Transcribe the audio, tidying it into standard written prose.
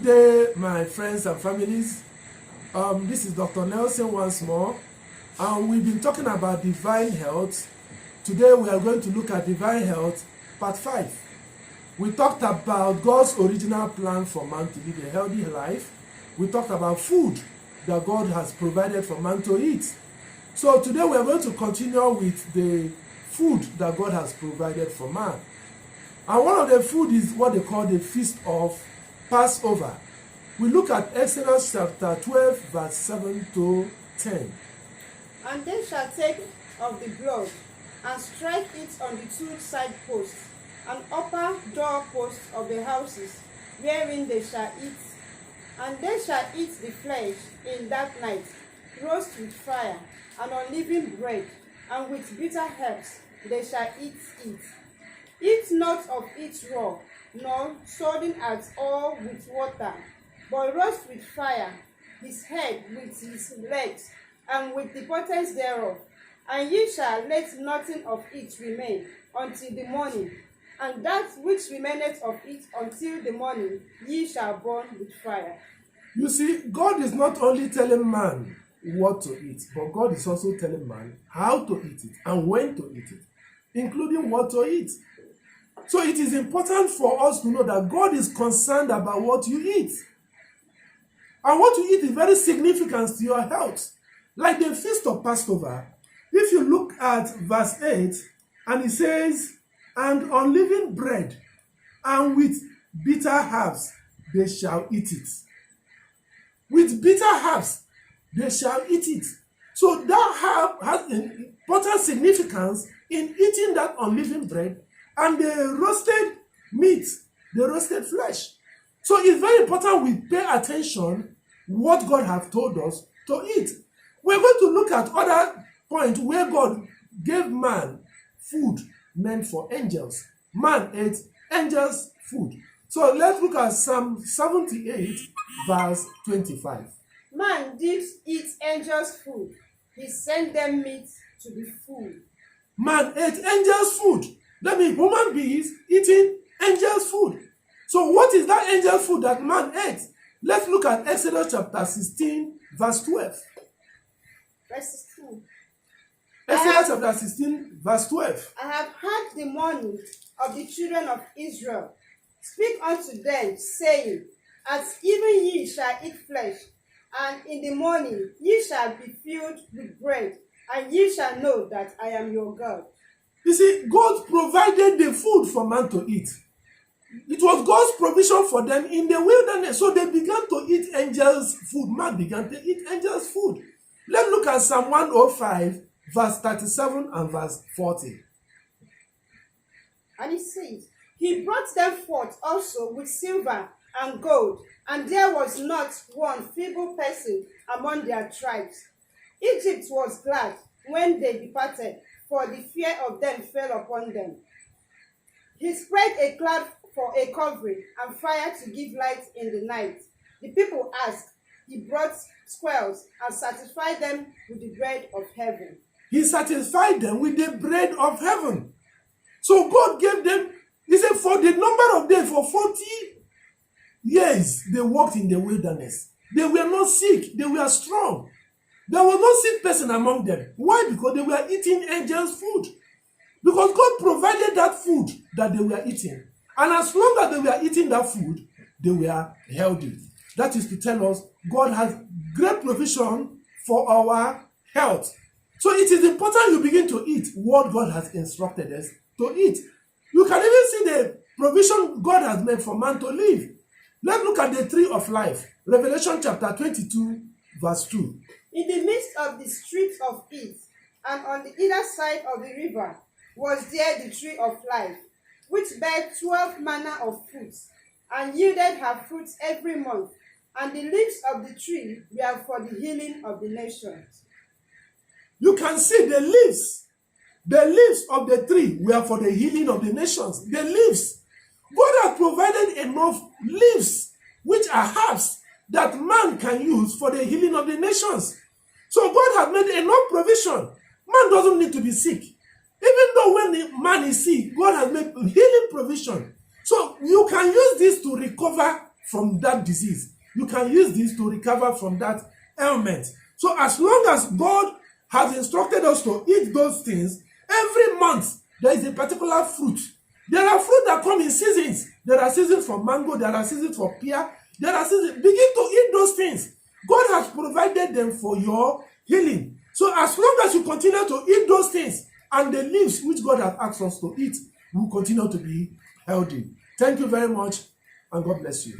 Good day, my friends and families. This is Dr. Nelson once more, and we've been talking about divine health. Today we are going to look at divine health, part 5. We talked about God's original plan for man to live a healthy life. We talked about food that God has provided for man to eat. So today we are going to continue with the food that God has provided for man. And one of the food is what they call the Feast of Passover. We look at Exodus chapter 12, verse 7 to 10. And they shall take of the blood, and strike it on the two side posts, and upper door posts of the houses, wherein they shall eat. And they shall eat the flesh in that night, roast with fire, and unleavened bread, and with bitter herbs they shall eat it. Eat not of it raw, nor sodden at all with water, but roast with fire his head with his legs, and with the portions thereof. And ye shall let nothing of it remain until the morning, and that which remaineth of it until the morning ye shall burn with fire. You see, God is not only telling man what to eat, but God is also telling man how to eat it and when to eat it, including what to eat. So it is important for us to know that God is concerned about what you eat. And what you eat is very significant to your health. Like the Feast of Passover, if you look at verse 8, and it says, and unleavened bread, and with bitter herbs they shall eat it. With bitter herbs they shall eat it. So that herb has an important significance in eating that unleavened bread and the roasted meat, the roasted flesh. So it's very important we pay attention what God has told us to eat. We're going to look at other points where God gave man food meant for angels. Man ate angels' food. So let's look at Psalm 78, verse 25. Man did eat angels' food. He sent them meat to be full. Man ate angels' food. That means human beings eating angels' food. So what is that angel food that man ate? Let's look at Exodus chapter 16, verse 12. Verse 16. Exodus chapter 16, verse 12. I have heard the mourning of the children of Israel. Speak unto them, saying, as even ye shall eat flesh, and in the morning ye shall be filled with bread, and ye shall know that I am your God. You see, God provided the food for man to eat. It was God's provision for them in the wilderness. So they began to eat angels' food. Man began to eat angels' food. Let's look at Psalm 105, verse 37 and verse 40. And it says, he brought them forth also with silver and gold, and there was not one feeble person among their tribes. Egypt was glad when they departed, for the fear of them fell upon them. He spread a cloud for a covering, and fire to give light in the night. The people asked, he brought squirrels, and satisfied them with the bread of heaven. He satisfied them with the bread of heaven. So God gave them, he said, for the number of days, for 40 years, they walked in the wilderness. They were not sick, they were strong. There was no sick person among them. Why? Because they were eating angels' food. Because God provided that food that they were eating. And as long as they were eating that food, they were healthy. That is to tell us God has great provision for our health. So it is important you begin to eat what God has instructed us to eat. You can even see the provision God has made for man to live. Let's look at the tree of life. Revelation chapter 22, verse 2. In the midst of the street of it, and on the either side of the river, was there the tree of life, which bare 12 manner of fruits, and yielded her fruits every month, and the leaves of the tree were for the healing of the nations. You can see the leaves. The leaves of the tree were for the healing of the nations. The leaves. God has provided enough leaves, which are herbs, that man can use for the healing of the nations. So God has made enough provision. Man doesn't need to be sick. Even though when the man is sick, God has made healing provision. So you can use this to recover from that disease. You can use this to recover from that ailment. So as long as God has instructed us to eat those things, every month there is a particular fruit. There are fruit that come in seasons. There are seasons for mango, there are seasons for pear, there are seasons. Begin to eat those things. God has provided them for your healing. So as long as you continue to eat those things and the leaves which God has asked us to eat, we will continue to be healthy. Thank you very much, and God bless you.